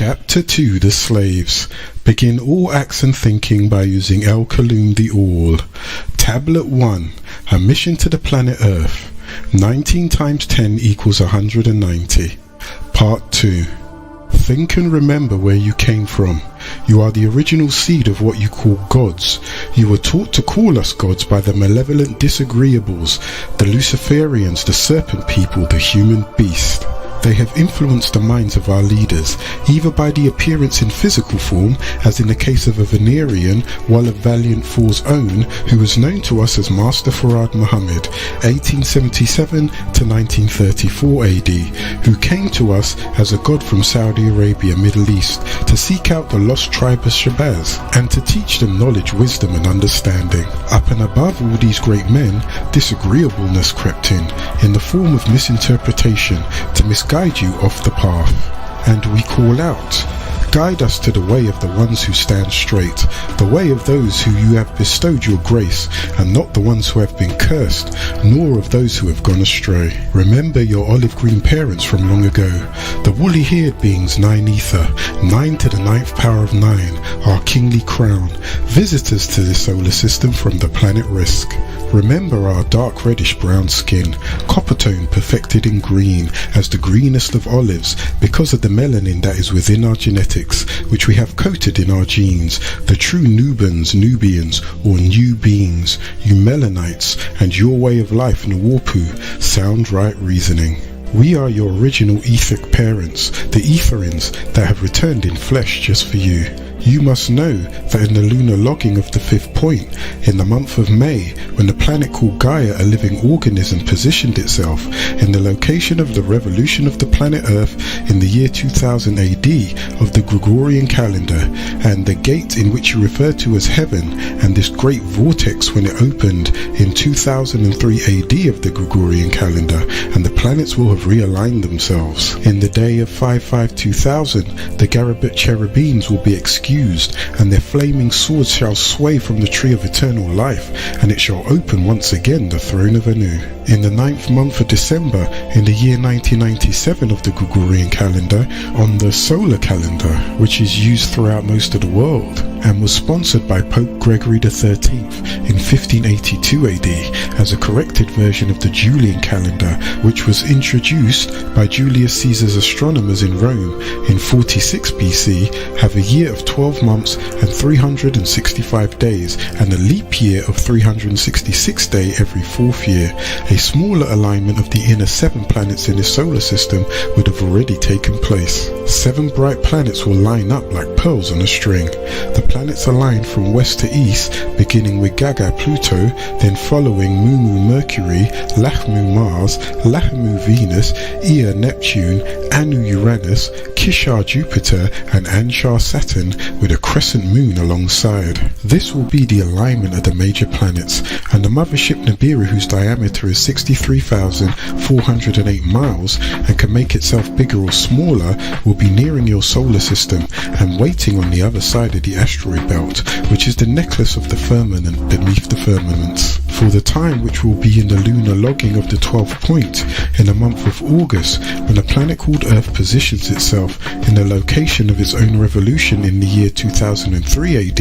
Chapter 2, The Slaves. Begin all acts and thinking by using El Kaloum the All. Tablet 1. A mission to the planet Earth. 19 times 10 equals 190. Part 2. Think and remember where you came from. You are the original seed of what you call gods. You were taught to call us gods by the malevolent disagreeables, the Luciferians, the serpent people, the human beast. They have influenced the minds of our leaders, either by the appearance in physical form, as in the case of a Venerian, Walla Valiant Four's own, who was known to us as Master Farad Muhammad, 1877 to 1934 AD, who came to us as a god from Saudi Arabia, Middle East, to seek out the lost tribe of Shabazz, and to teach them knowledge, wisdom and understanding. Up and above all these great men, disagreeableness crept in the form of misinterpretation, to misguide you off the path. And we call out, guide us to the way of the ones who stand straight, the way of those who you have bestowed your grace, and not the ones who have been cursed, nor of those who have gone astray. Remember your olive green parents from long ago, the woolly haired beings 9 ether, 9 to the 9th power of 9, our kingly crown, visitors to this solar system from the planet Risk. Remember our dark reddish brown skin, copper tone perfected in green, as the greenest of olives, because of the melanin that is within our genetics, which we have coated in our genes, the true Nubians, or new beings, you melanites, and your way of life, Nwapu, sound right reasoning. We are your original etheric parents, the Etherins that have returned in flesh just for you. You must know that in the lunar logging of the 5th point, in the month of May, when the planet called Gaia, a living organism, positioned itself in the location of the revolution of the planet Earth in the year 2000 AD of the Gregorian calendar, and the gate in which you refer to as heaven, and this great vortex when it opened in 2003 AD of the Gregorian calendar, and the planets will have realigned themselves. In the day of 55-2000, the Garabet cherubims will be excused, and their flaming swords shall sway from the tree of eternal life, and it shall open once again the throne of Anu. In the 9th month of December, in the year 1997 of the Gregorian calendar, on the solar calendar, which is used throughout most of the world, and was sponsored by Pope Gregory XIII in 1582 AD as a corrected version of the Julian calendar, which was introduced by Julius Caesar's astronomers in Rome in 46 BC, have a year of 12 months and 365 days, and a leap year of 366 days every 4th year. A smaller alignment of the inner 7 planets in this solar system would have already taken place. 7 bright planets will line up like pearls on a string. The planets align from west to east, beginning with Gaga Pluto, then following Mumu Mercury, Lahmu Mars, Lahmu Venus, Ea Neptune, Anu Uranus, Kishar Jupiter and Anshar Saturn, with a crescent moon alongside. This will be the alignment of the major planets, and the mothership Nibiru, whose diameter is 63,408 miles and can make itself bigger or smaller, will be nearing your solar system and waiting on the other side of the asteroid belt, which is the necklace of the firmament beneath the firmaments. For the time which will be in the lunar logging of the 12th point in the month of August, when a planet called Earth positions itself in the location of its own revolution in the year 2003 AD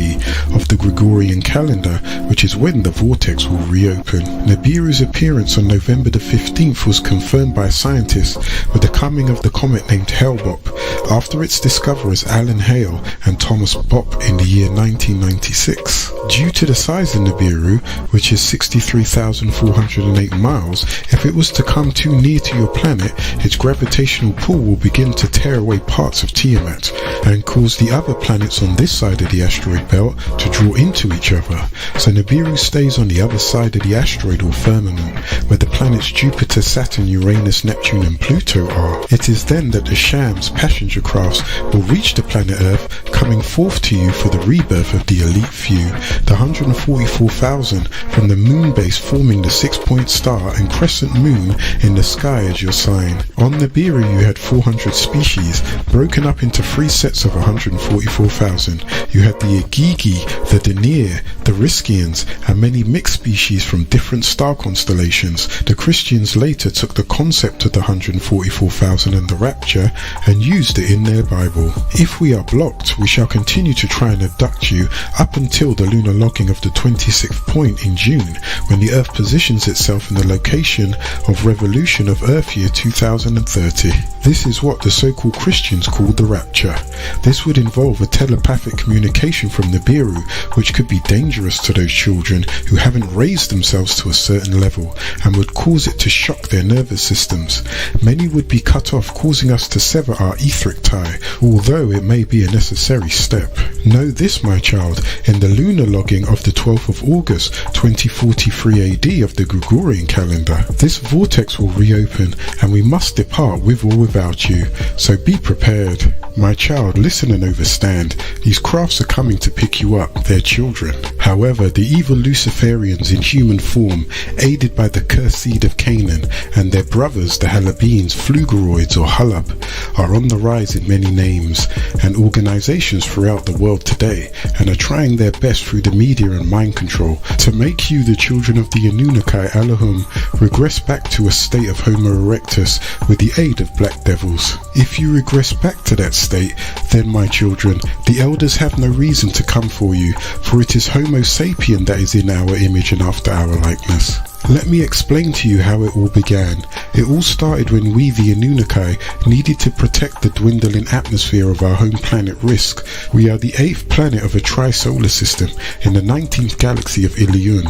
of the Gregorian calendar, which is when the vortex will reopen. Nibiru's appearance on November the 15th was confirmed by scientists with the coming of the comet named Hale-Bopp, after its discoverers Alan Hale and Thomas Bopp in the year 1996. Due to the size of Nibiru, which is 63,408 miles, if it was to come too near to your planet, its gravitational pull will begin to tear away parts of Tiamat and cause the other planets on this side of the asteroid belt to draw into each other. So Nibiru stays on the other side of the asteroid or firmament, where the planets Jupiter, Saturn, Uranus, Neptune and Pluto are. It is then that the Shams passenger crafts will reach the planet Earth, coming forth to you for the rebirth of the elite few, the 144,000 from the moon base forming the 6-point star and crescent moon in the sky as your sign. On Nibiru you had 400 species, broken up into 3 sets of 144,000. You had the Igigi, the Denier, the Riskians, and many mixed species from different star constellations. The Christians later took the concept of the 144,000 and the rapture and used it in their Bible. If we are blocked, we shall continue to try and abduct you up until the lunar logging of the 26th point in June, when the Earth positions itself in the location of revolution of Earth year 2030. This is what the so-called Christians called the rapture. This would involve a telepathic communication from Nibiru, which could be dangerous to those children who haven't raised themselves to a certain level, and would cause it to shock their nervous systems. Many would be cut off, causing us to sever our etheric tie, although it may be a necessary step. Know this, my child, in the lunar logging of the 12th of August 2043 AD of the Gregorian calendar, this vortex will reopen and we must depart with or without you, so be prepared. My child, listen and understand. These crafts are coming to pick you up, their children. However, the evil Luciferians in human form, aided by the cursed seed of Canaan and their brothers, the Halabeans, Flugoroids or Hulab, are on the rise in many names and organizations throughout the world today, and are trying their best through the media and mind control to make you, the children of the Anunnaki Elohim, regress back to a state of Homo erectus with the aid of black devils. If you regress back to that state, then my children, the elders have no reason to come for you, for it is Homo sapien that is in our image and after our likeness. Let me explain to you how it all began. It all started when we, the Anunnaki, needed to protect the dwindling atmosphere of our home planet Risk. We are the 8th planet of a tri-solar system in the 19th galaxy of Ilion.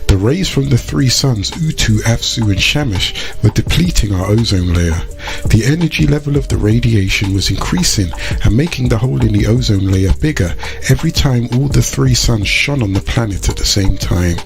The rays from the 3 suns, Utu, Afsu and Shamash, were depleting our ozone layer. The energy level of the radiation was increasing and making the hole in the ozone layer bigger every time all the 3 suns shone on the planet at the same time.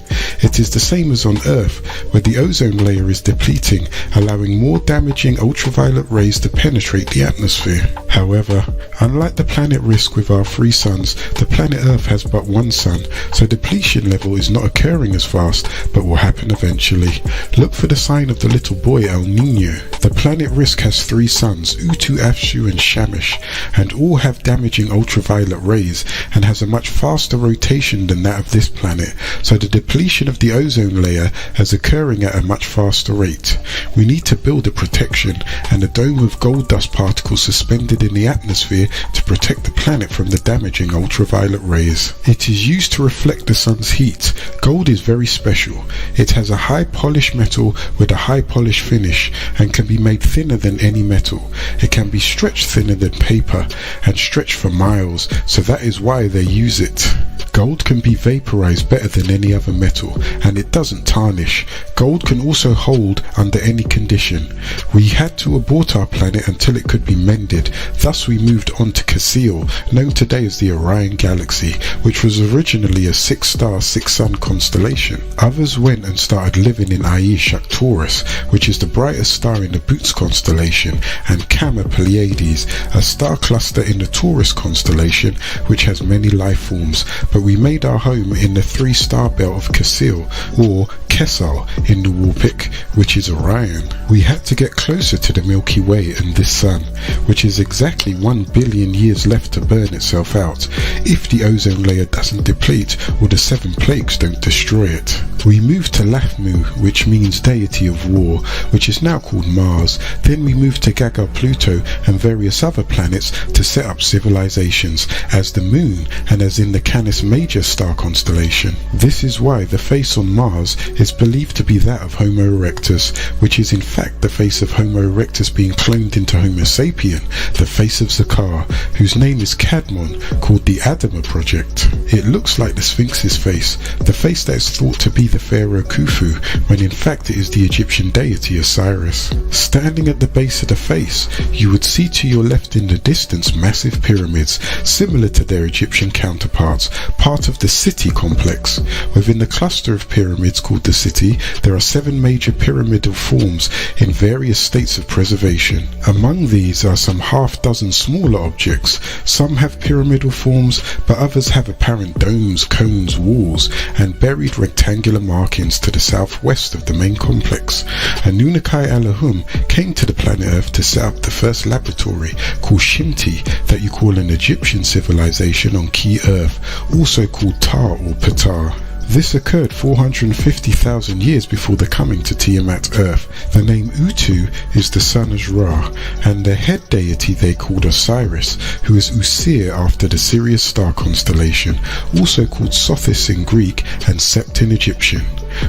It is the same as on Earth, where the ozone layer is depleting, allowing more damaging ultraviolet rays to penetrate the atmosphere. However, unlike the planet Risk with our 3 suns, the planet Earth has but 1 sun, so depletion level is not occurring as fast, but will happen eventually. Look for the sign of the little boy El Nino. The planet Risk has 3 suns, Utu, Afshu and Shamash, and all have damaging ultraviolet rays and has a much faster rotation than that of this planet, so the depletion of the ozone layer is occurring at a much faster rate. We need to build a protection and a dome of gold dust particles suspended in the atmosphere to protect the planet from the damaging ultraviolet rays. It is used to reflect the sun's heat. Gold is very special. It has a high polished metal with a high polished finish and can be made thinner than any metal. It can be stretched thinner than paper and stretched for miles, so that is why they use it. Gold can be vaporized better than any other metal, and it doesn't tarnish. Gold can also hold under any condition. We had to abort our planet until it could be mended. Thus we moved on to Cassiel, known today as the Orion Galaxy, which was originally a 6-star, 6-sun constellation. Others went and started living in Aish Arcturus, which is the brightest star in the Boots constellation, and Gamma Pleiades, a star cluster in the Taurus constellation, which has many life forms, but we made our home in the 3-star belt of Cassiel, or Kessel in the Warpic, which is Orion. We had to get closer to the Milky Way and this sun, which is exactly 1 billion years left to burn itself out, if the ozone layer doesn't deplete or the 7 plagues don't destroy it. We moved to Lathmu, which means deity of war, which is now called Mars. Then we moved to Gaga Pluto and various other planets to set up civilizations, as the Moon and as in the Canis Major star constellation. This is why the face on Mars is believed to be that of Homo erectus, which is in fact the face of Homo erectus being cloned into Homo sapien, the face of Zakar, whose name is Cadmon, called the Adama Project. It looks like the Sphinx's face, the face that is thought to be the pharaoh Khufu, when in fact it is the Egyptian deity Osiris. Standing at the base of the face, you would see to your left in the distance massive pyramids, similar to their Egyptian counterparts, part of the city complex. Within the cluster of pyramids called the city, there are 7 major pyramidal forms in various states of preservation. Among these are some half-dozen smaller objects. Some have pyramidal forms, but others have apparent domes, cones, walls, and buried rectangular markings to the southwest of the main complex. Anunnaki Elohim came to the planet Earth to set up the first laboratory called Shinti that you call an Egyptian civilization on Key Earth, also called Ptah or Ptah. This occurred 450,000 years before the coming to Tiamat Earth. The name Utu is the son of Ra, and the head deity they called Osiris, who is Usir after the Sirius star constellation, also called Sothis in Greek and Sept in Egyptian.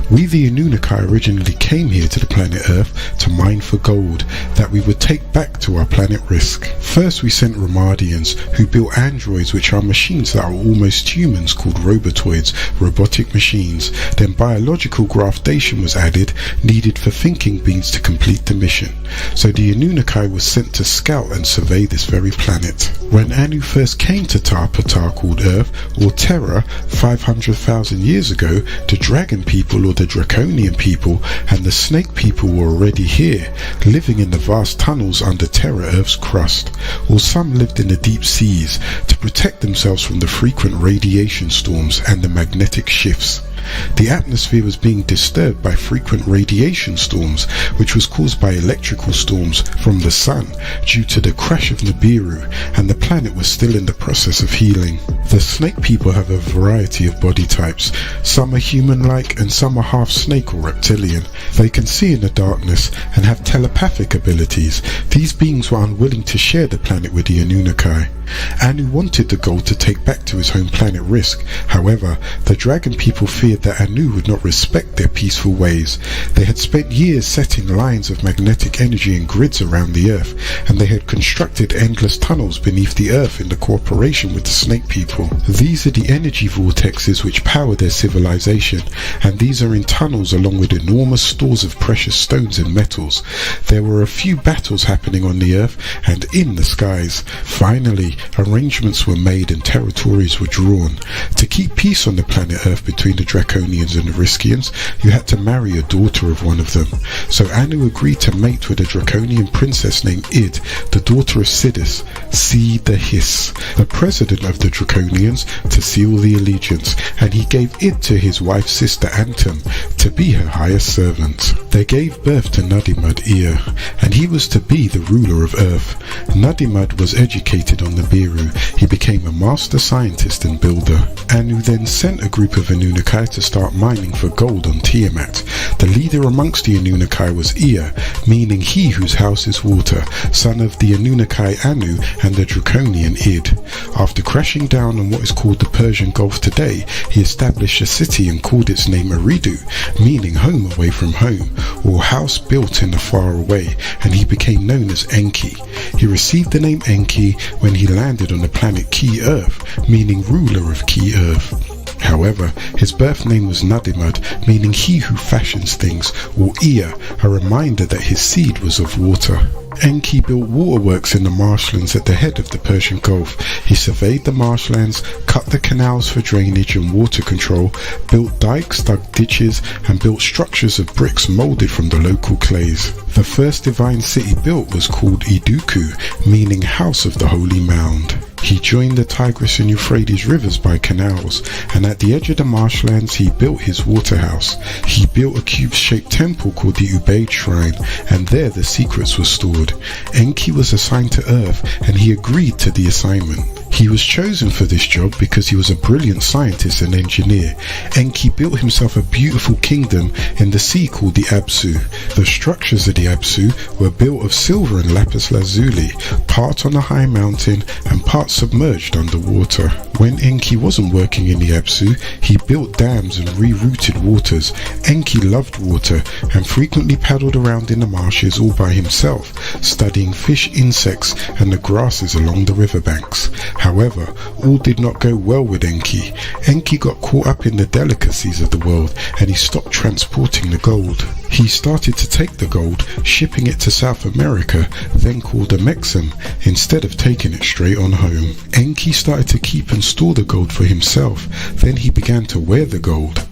We the Anunnaki originally came here to the planet Earth to mine for gold that we would take back to our planet Risk. First we sent Ramadians, who built androids which are machines that are almost humans called robotoids, robotic machines. Then biological graftation was added, needed for thinking beings to complete the mission. So the Anunnaki was sent to scout and survey this very planet. When Anu first came to Ptah called Earth, or Terra, 500,000 years ago, the dragon people or the draconian people and the snake people were already here, living in the vast tunnels under Terra Earth's crust, or some lived in the deep seas to protect themselves from the frequent radiation storms and the magnetic shifts. The atmosphere was being disturbed by frequent radiation storms, which was caused by electrical storms from the sun due to the crash of Nibiru, and the planet was still in the process of healing. The snake people have a variety of body types. Some are human-like and some are half snake or reptilian. They can see in the darkness and have telepathic abilities. These beings were unwilling to share the planet with the Anunnaki. Anu wanted the gold to take back to his home planet Risk. However, the dragon people feared that Anu would not respect their peaceful ways. They had spent years setting lines of magnetic energy and grids around the Earth, and they had constructed endless tunnels beneath the Earth in the cooperation with the snake people. These are the energy vortexes which power their civilization, and these are in tunnels along with enormous stores of precious stones and metals. There were a few battles happening on the Earth and in the skies. Finally, arrangements were made and territories were drawn. To keep peace on the planet Earth between the Draconians and the Riskians, you had to marry a daughter of one of them. So Anu agreed to mate with a Draconian princess named Id, the daughter of Sidis, See the Hiss, the president of the Draconians, to seal the allegiance, and he gave Id to his wife's sister Antum to be her highest servant. They gave birth to Nudimmud Ea, and he was to be the ruler of Earth. Nudimmud was educated on the Biru. He became a master scientist and builder. Anu then sent a group of Anunnaki to start mining for gold on Tiamat. The leader amongst the Anunnaki was Ea, meaning he whose house is water, son of the Anunnaki Anu and the Draconian Id. After crashing down on what is called the Persian Gulf today, he established a city and called its name Eridu, meaning home away from home, or house built in the far away, and he became known as Enki. He received the name Enki when he landed on the planet Key Earth, meaning ruler of Key Earth. However, his birth name was Nudimmud, meaning he who fashions things, or Ea, a reminder that his seed was of water. Enki built waterworks in the marshlands at the head of the Persian Gulf. He surveyed the marshlands, cut the canals for drainage and water control, built dikes, dug ditches, and built structures of bricks moulded from the local clays. The first divine city built was called Iduku, meaning House of the Holy Mound. He joined the Tigris and Euphrates rivers by canals, and at the edge of the marshlands he built his water house. He built a cube-shaped temple called the Ubaid Shrine, and there the secrets were stored. Enki was assigned to Earth, and he agreed to the assignment. He was chosen for this job because he was a brilliant scientist and engineer. Enki built himself a beautiful kingdom in the sea called the Absu. The structures of the Absu were built of silver and lapis lazuli, part on a high mountain and part part submerged underwater. When Enki wasn't working in the Apsu, he built dams and rerouted waters. Enki loved water and frequently paddled around in the marshes all by himself, studying fish, insects and the grasses along the riverbanks. However, all did not go well with Enki. Enki got caught up in the delicacies of the world and he stopped transporting the gold. He started to take the gold, shipping it to South America, then called a Mexim, instead of taking it straight on home. Enki started to keep and store the gold for himself, then he began to wear the gold.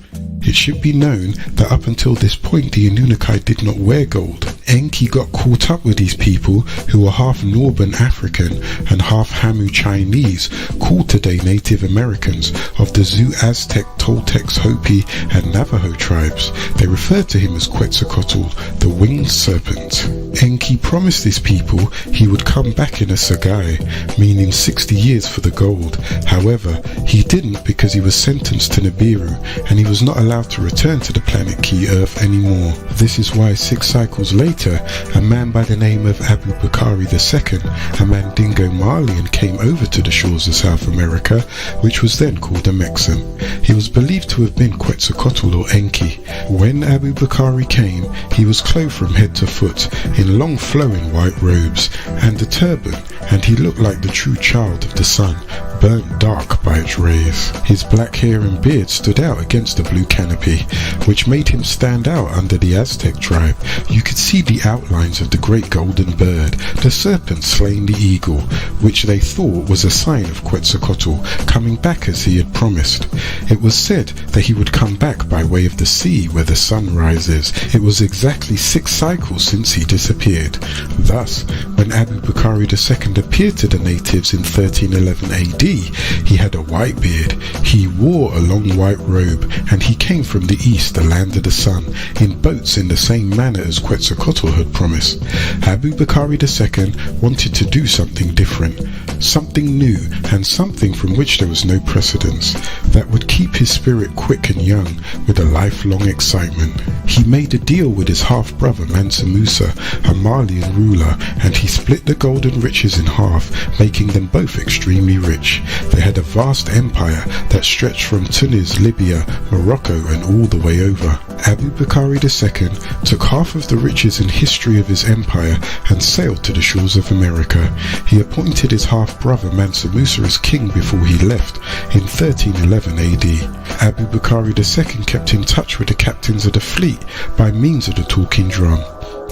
It should be known that up until this point the Anunnaki did not wear gold. Enki got caught up with these people who were half Northern African and half Hamu Chinese, called today Native Americans, of the Zuu, Aztec, Toltecs, Hopi and Navajo tribes. They referred to him as Quetzalcoatl, the winged serpent. Enki promised these people he would come back in a Sagai, meaning 60 years for the gold. However, he didn't because he was sentenced to Nibiru and he was not allowed to return to the planet Key Earth anymore. This is why 6 cycles later, a man by the name of Abu Bakari II, a Mandingo Malian, came over to the shores of South America, which was then called a Mexim. He was believed to have been Quetzalcoatl or Enki. When Abu Bakari came, he was clothed from head to foot in long flowing white robes and a turban, and he looked like the true child of the sun, burnt dark by its rays. His black hair and beard stood out against the blue canopy, which made him stand out under the Aztec tribe. You could see the outlines of the great golden bird, the serpent slaying the eagle, which they thought was a sign of Quetzalcoatl coming back as he had promised. It was said that he would come back by way of the sea where the sun rises. It was exactly 6 cycles since he disappeared. Thus, when Abu Bakari II appeared to the natives in 1311 AD, he had a white beard, he wore a long white robe, and he came from the east, the land of the sun, in boats in the same manner as Quetzalcoatl had promised. Abu Bakari II wanted to do something different, something new, and something from which there was no precedence, that would keep his spirit quick and young with a lifelong excitement. He made a deal with his half-brother Mansa Musa, a Malian ruler, and he split the golden riches in half, making them both extremely rich. They had a vast empire that stretched from Tunis, Libya, Morocco and all the way over. Abu Bakari II took half of the riches and history of his empire and sailed to the shores of America. He appointed his half-brother Mansa Musa as king before he left in 1311 AD. Abu Bakari II kept in touch with the captains of the fleet by means of the talking drum.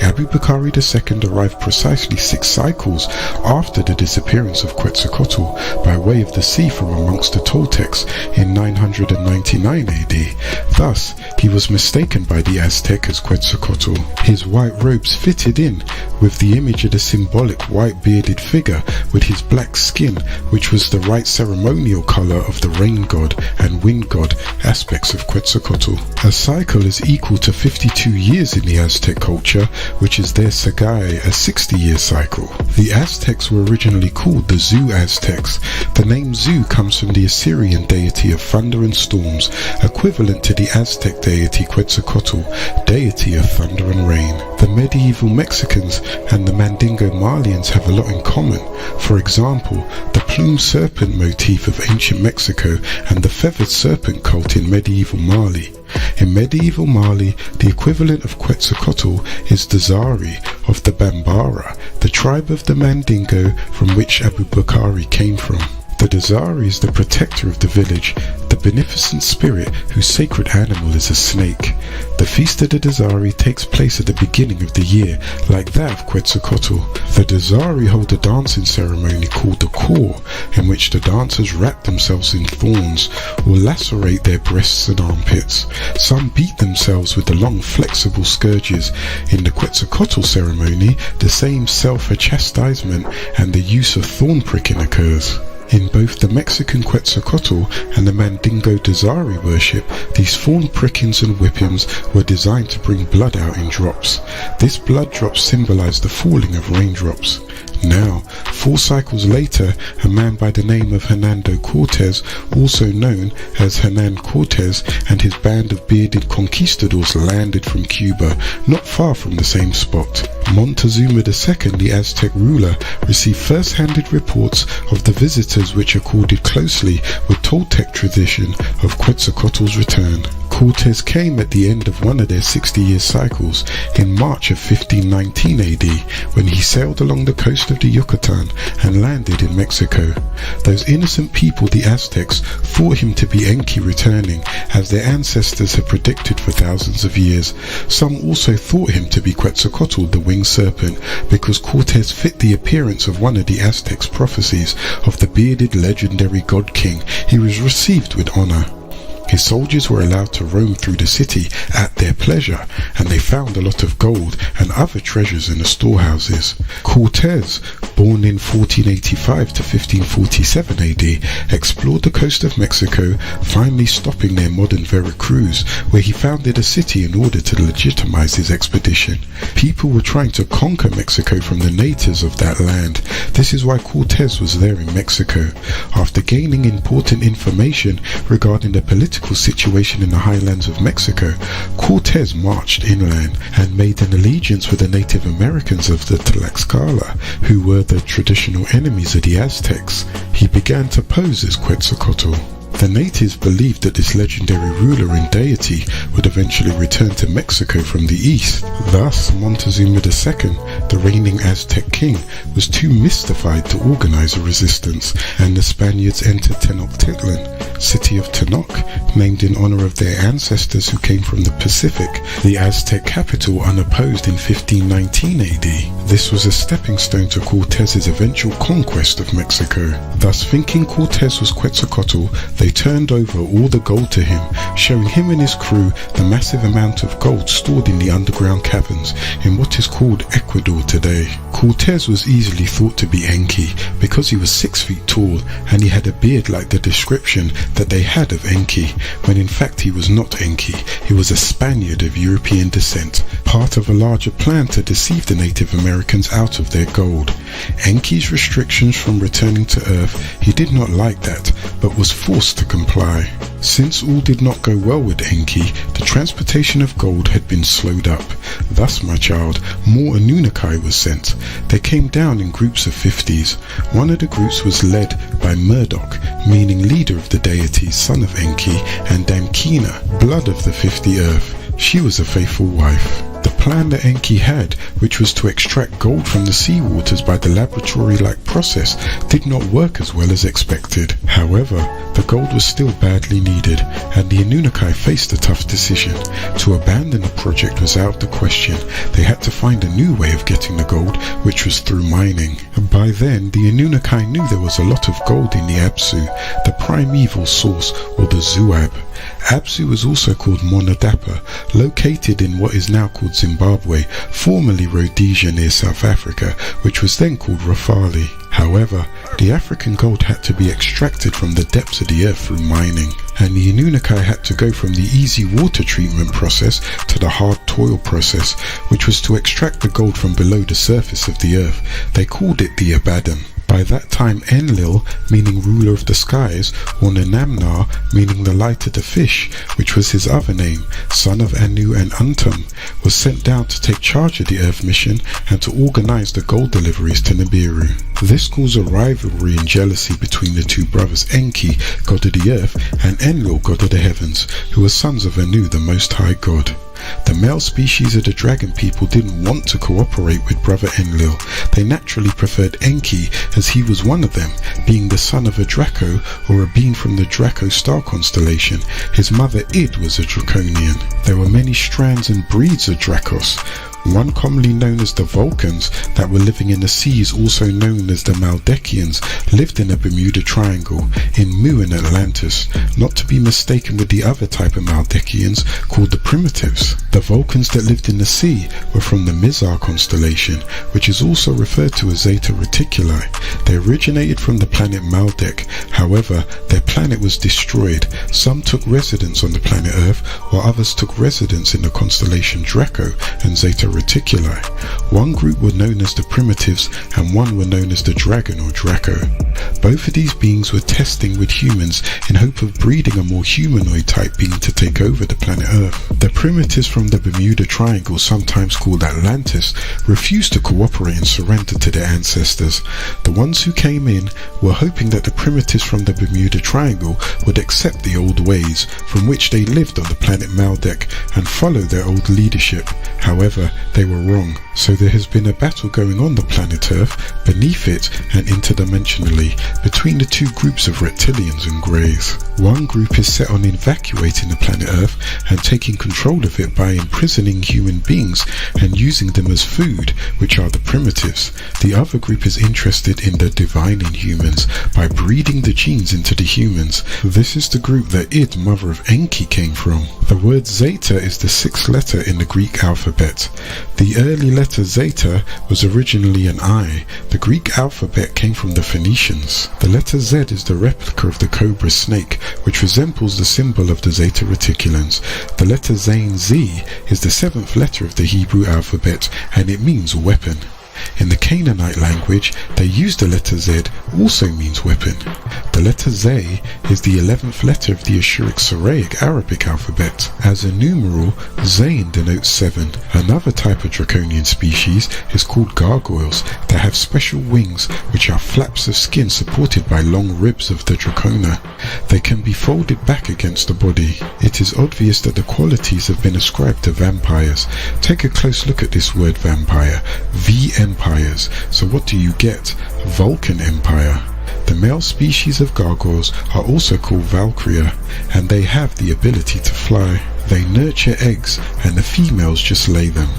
Abu Bakari II arrived precisely 6 cycles after the disappearance of Quetzalcoatl by way of the sea from amongst the Toltecs in 999 AD. Thus, he was mistaken by the Aztec as Quetzalcoatl. His white robes fitted in with the image of the symbolic white bearded figure with his black skin, which was the right ceremonial color of the rain god and wind god aspects of Quetzalcoatl. A cycle is equal to 52 years in the Aztec culture, which is their Sagai, a 60-year cycle. The Aztecs were originally called the Zuu Aztecs. The name Zuu comes from the Assyrian deity of thunder and storms, equivalent to the Aztec deity Quetzalcoatl, deity of thunder and rain. The medieval Mexicans and the Mandingo Malians have a lot in common. For example, the plumed serpent motif of ancient Mexico and the feathered serpent cult in medieval Mali. In medieval Mali, the equivalent of Quetzalcoatl is the Zari of the Bambara, the tribe of the Mandingo from which Abu Bakari came from. The Dazari is the protector of the village, the beneficent spirit whose sacred animal is a snake. The Feast of the Dazari takes place at the beginning of the year, like that of Quetzalcoatl. The Dazari hold a dancing ceremony called the Kor, in which the dancers wrap themselves in thorns or lacerate their breasts and armpits. Some beat themselves with the long flexible scourges. In the Quetzalcoatl ceremony, the same self-chastisement and the use of thorn pricking occurs. In both the Mexican Quetzalcoatl and the Mandingo Dazari worship, these thorn prickings and whippings were designed to bring blood out in drops. This blood drop symbolized the falling of raindrops. Now, 4 cycles later, a man by the name of Hernando Cortés, also known as Hernan Cortés, and his band of bearded conquistadors landed from Cuba, not far from the same spot. Montezuma II, the Aztec ruler, received first-handed reports of the visitors which accorded closely with Toltec tradition of Quetzalcoatl's return. Cortés came at the end of one of their 60-year cycles in March of 1519 AD, when he sailed along the coast of the Yucatan and landed in Mexico. Those innocent people, the Aztecs, thought him to be Enki returning, as their ancestors had predicted for thousands of years. Some also thought him to be Quetzalcoatl, the winged serpent, because Cortés fit the appearance of one of the Aztecs' prophecies of the bearded legendary god king. He was received with honor. His soldiers were allowed to roam through the city at their pleasure, and they found a lot of gold and other treasures in the storehouses. Cortés, born in 1485 to 1547 AD, explored the coast of Mexico, finally stopping near modern Veracruz, where he founded a city in order to legitimize his expedition. People were trying to conquer Mexico from the natives of that land. This is why Cortés was there in Mexico. After gaining important information regarding the political situation in the highlands of Mexico, Cortés marched inland and made an allegiance with the Native Americans of the Tlaxcala, who were the traditional enemies of the Aztecs. He began to pose as Quetzalcoatl. The natives believed that this legendary ruler and deity would eventually return to Mexico from the east. Thus, Montezuma II, the reigning Aztec king, was too mystified to organize a resistance, and the Spaniards entered Tenochtitlan, city of Tenoch, named in honor of their ancestors who came from the Pacific, the Aztec capital, unopposed in 1519 AD. This was a stepping stone to Cortés's eventual conquest of Mexico. Thus, thinking Cortés was Quetzalcoatl, they turned over all the gold to him, showing him and his crew the massive amount of gold stored in the underground caverns in what is called Ecuador today. Cortés was easily thought to be Enki because he was 6 feet tall and he had a beard like the description that they had of Enki, when in fact he was not Enki. He was a Spaniard of European descent, part of a larger plan to deceive the Native Americans out of their gold. Enki's restrictions from returning to Earth, he did not like that, but was forced to comply. Since all did not go well with Enki, the transportation of gold had been slowed up. Thus, my child, more Anunnaki was sent. They came down in groups of 50s. One of the groups was led by Murdoch, meaning leader of the deities, son of Enki, and Damkina, blood of the 50 Earth. She was a faithful wife. The plan that Enki had, which was to extract gold from the seawaters by the laboratory-like process, did not work as well as expected. However, the gold was still badly needed, and the Anunnaki faced a tough decision. To abandon the project was out of the question. They had to find a new way of getting the gold, which was through mining. By then, the Anunnaki knew there was a lot of gold in the Apsu, the primeval source, or the Zuab. Apsu was also called Monadapa, located in what is now called Zimbabwe, formerly Rhodesia near South Africa, which was then called Rafali. However, the African gold had to be extracted from the depths of the earth through mining, and the Anunnaki had to go from the easy water treatment process to the hard toil process, which was to extract the gold from below the surface of the earth. They called it the Abaddon. By that time, Enlil, meaning ruler of the skies, or Nanamnar, meaning the light of the fish, which was his other name, son of Anu and Antum, was sent down to take charge of the Earth mission and to organize the gold deliveries to Nibiru. This caused a rivalry and jealousy between the two brothers Enki, god of the earth, and Enlil, god of the heavens, who were sons of Anu, the Most High God. The male species of the dragon people didn't want to cooperate with brother Enlil. They naturally preferred Enki, as he was one of them, being the son of a Draco, or a being from the Draco star constellation. His mother Id was a Draconian. There were many strands and breeds of Dracos. One commonly known as the Vulcans, that were living in the seas, also known as the Maldekians, lived in the Bermuda Triangle, in Mu and Atlantis, not to be mistaken with the other type of Maldekians called the Primitives. The Vulcans that lived in the sea were from the Mizar constellation, which is also referred to as Zeta Reticuli. They originated from the planet Maldek. However, their planet was destroyed, some took residence on the planet Earth, while others took residence in the constellation Draco and Zeta Reticuli. One group were known as the Primitives and one were known as the Dragon or Draco. Both of these beings were testing with humans in hope of breeding a more humanoid type being to take over the planet Earth. The Primitives from the Bermuda Triangle, sometimes called Atlantis, refused to cooperate and surrender to their ancestors. The ones who came in were hoping that the Primitives from the Bermuda Triangle would accept the old ways from which they lived on the planet Maldek and follow their old leadership. However, they were wrong, so there has been a battle going on the planet Earth, beneath it and interdimensionally, between the two groups of reptilians and greys. One group is set on evacuating the planet Earth and taking control of it by imprisoning human beings and using them as food, which are the Primitives. The other group is interested in the divining humans by breeding the genes into the humans. This is the group that Id, mother of Enki, came from. The word Zeta is the sixth letter in the Greek alphabet. The early letter Zeta was originally an I. The Greek alphabet came from the Phoenicians. The letter Z is the replica of the cobra snake, which resembles the symbol of the Zeta Reticulans. The letter Zain Z is the seventh letter of the Hebrew alphabet, and it means weapon. In the Canaanite language, they use the letter Z, also means weapon. The letter Z is the 11th letter of the Ashuric Syriac Arabic alphabet. As a numeral, Zain denotes 7. Another type of draconian species is called gargoyles that have special wings, which are flaps of skin supported by long ribs of the dracona. They can be folded back against the body. It is obvious that the qualities have been ascribed to vampires. Take a close look at this word vampire. Empires. So what do you get? Vulcan Empire. The male species of gargoyles are also called Valkyria, and they have the ability to fly. They nurture eggs, and the females just lay them.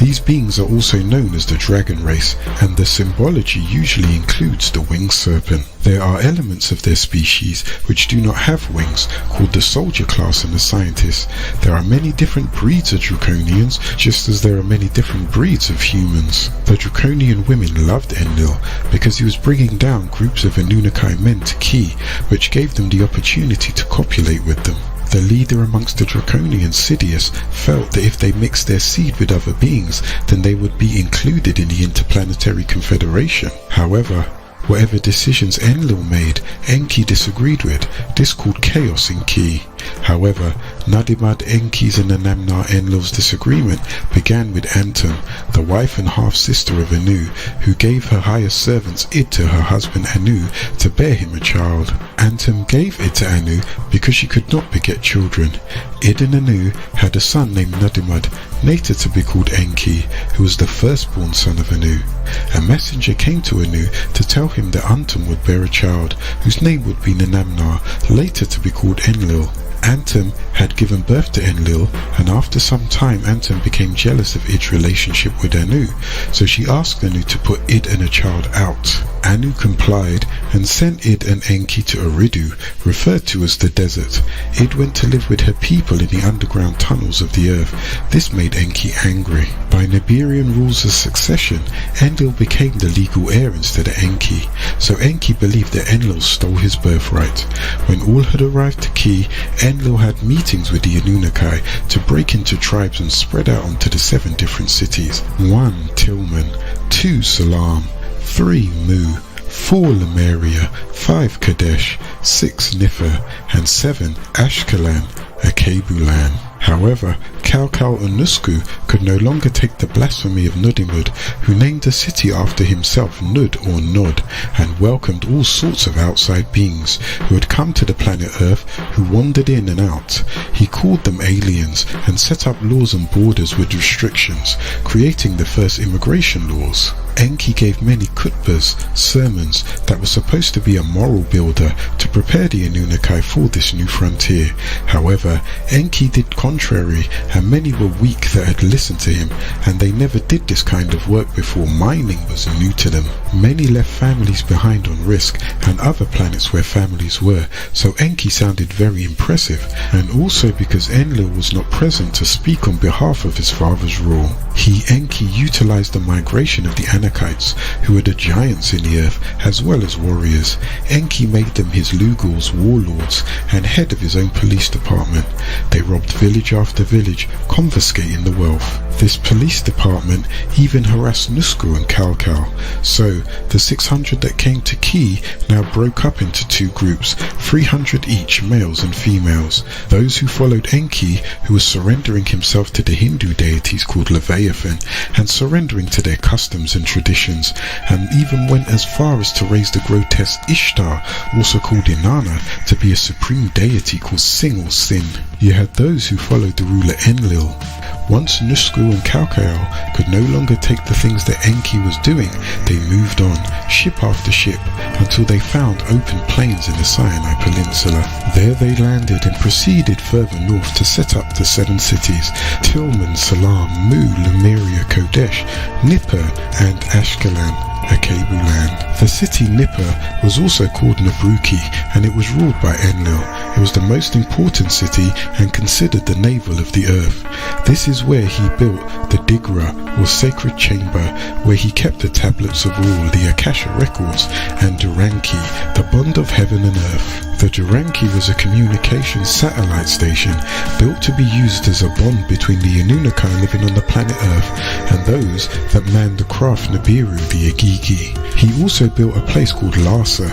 These beings are also known as the dragon race, and the symbology usually includes the winged serpent. There are elements of their species which do not have wings, called the soldier class and the scientist. There are many different breeds of draconians, just as there are many different breeds of humans. The draconian women loved Enlil because he was bringing down groups of Anunnaki men to Ki, which gave them the opportunity to copulate with them. The leader amongst the draconians, Sidious, felt that if they mixed their seed with other beings, then they would be included in the Interplanetary Confederation. However, whatever decisions Enlil made, Enki disagreed with. This caused chaos in Ki. However, Nadimad Enki's and Anamnar Enlil's disagreement began with Antum, the wife and half-sister of Anu, who gave her highest servants Id to her husband Anu to bear him a child. Antum gave Id to Anu because she could not beget children. Id and Anu had a son named Nadimad, later to be called Enki, who was the firstborn son of Anu. A messenger came to Anu to tell him that Antum would bear a child, whose name would be Nanamnar, later to be called Enlil. Antum had given birth to Enlil, and after some time Antum became jealous of Id's relationship with Anu, so she asked Anu to put Id and a child out. Anu complied and sent Id and Enki to Eridu, referred to as the desert. Id went to live with her people in the underground tunnels of the earth. This made Enki angry. By Nibirian rules of succession, Enlil became the legal heir instead of Enki, so Enki believed that Enlil stole his birthright. When all had arrived to Ki, Enlil had meetings with the Anunnaki to break into tribes and spread out onto the 7 different cities. 1 Tilman, 2 Salam, 3 Mu, 4 Lemuria, 5 Kadesh, 6 Nifer, and 7 Ashkelon, Akabulan. However, Kalkal Unusku could no longer take the blasphemy of Nudimud, who named a city after himself Nud or Nod, and welcomed all sorts of outside beings who had come to the planet Earth, who wandered in and out. He called them aliens and set up laws and borders with restrictions, creating the first immigration laws. Enki gave many khutbahs, sermons, that were supposed to be a moral builder to prepare the Anunnaki for this new frontier. However, Enki did contrary and many were weak that had listened to him, and they never did this kind of work before. Mining was new to them. Many left families behind on Risk and other planets where families were, so Enki sounded very impressive, and also because Enlil was not present to speak on behalf of his father's rule. Enki utilized the migration of the Anakites, who were the giants in the earth, as well as warriors. Enki made them his Lugals, warlords, and head of his own police department. They robbed village after village, confiscating the wealth. This police department even harassed Nusku and Kalkal. So, the 600 that came to Ki now broke up into two groups, 300 each, males and females. Those who followed Enki, who was surrendering himself to the Hindu deities called Leviathan, and surrendering to their customs and traditions, and even went as far as to raise the grotesque Ishtar, also called Inanna, to be a supreme deity called Sin or Sin. You had those who followed the ruler Enlil. Once Nusku and Kalkal could no longer take the things that Enki was doing, they moved on, ship after ship, until they found open plains in the Sinai Peninsula. There they landed and proceeded further north to set up the 7 cities: Tilman, Salam, Mu, Lemuria, Kodesh, Nippur, and Ashkelon, Akabulan. The city Nippur was also called Nabruki, and it was ruled by Enlil. It was the most important city and considered the navel of the earth. This is where he built the Digra, or sacred chamber, where he kept the tablets of rule, the Akasha records, and Duranki, the bond of heaven and earth. The Duranki was a communications satellite station built to be used as a bond between the Anunnaki living on the planet Earth and those that manned the craft Nibiru, the Igigi. He also built a place called Larsa,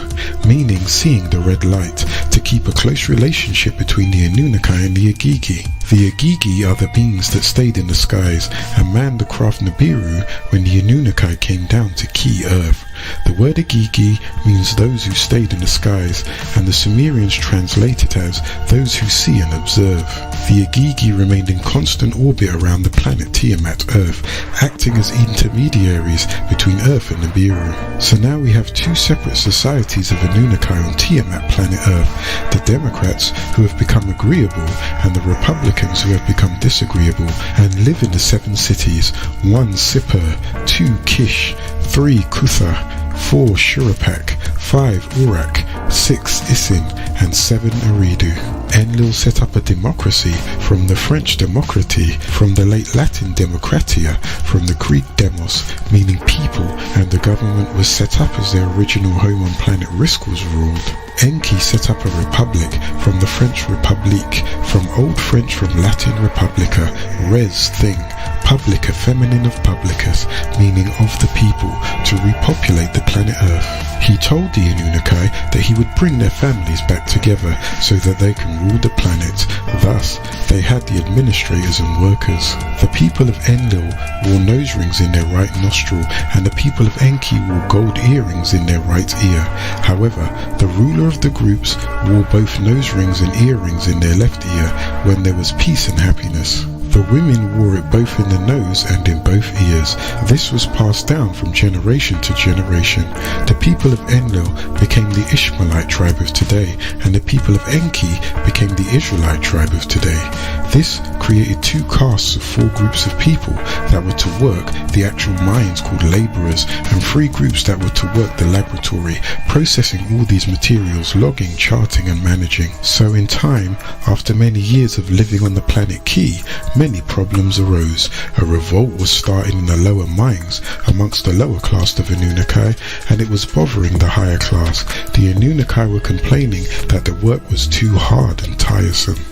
meaning seeing the red light, to keep a close relationship between the Anunnaki and the Igigi. The Igigi are the beings that stayed in the skies and manned the craft Nibiru when the Anunnaki came down to Ki Earth. The word Igigi means those who stayed in the skies, and the Sumerians translate it as those who see and observe. The Igigi remained in constant orbit around the planet Tiamat, Earth, acting as intermediaries between Earth and Nibiru. So now we have two separate societies of Anunnaki on Tiamat, planet Earth: the Democrats, who have become agreeable, and the Republicans, who have become disagreeable, and live in the 7 cities: 1 Sippur, 2 Kish, 3 Kutha, 4 Shurapak, 5 Urak, 6 Isin, and 7 Eridu. Enlil set up a democracy from the French democratie, from the late Latin democratia, from the Greek demos, meaning people, and the government was set up as their original home on planet Risk was ruled. Enki set up a republic from the French République, from Old French from Latin Republica, res thing, publica feminine of publicus, meaning of the people, to repopulate the planet Earth. He told the Anunnaki that he would bring their families back together so that they can rule the planet. Thus, they had the administrators and workers. The people of Enlil wore nose rings in their right nostril, and the people of Enki wore gold earrings in their right ear. However, the ruler of the groups wore both nose rings and earrings in their left ear when there was peace and happiness. The women wore it both in the nose and in both ears. This was passed down from generation to generation. The people of Enlil became the Ishmaelite tribe of today, and the people of Enki became the Israelite tribe of today. This created 2 castes of 4 groups of people that were to work the actual mines called laborers, and 3 groups that were to work the laboratory, processing all these materials, logging, charting and managing. So in time, after many years of living on the planet Ki, many problems arose. A revolt was starting in the lower mines amongst the lower class of Anunnaki, and it was bothering the higher class. The Anunnaki were complaining that the work was too hard and tiresome.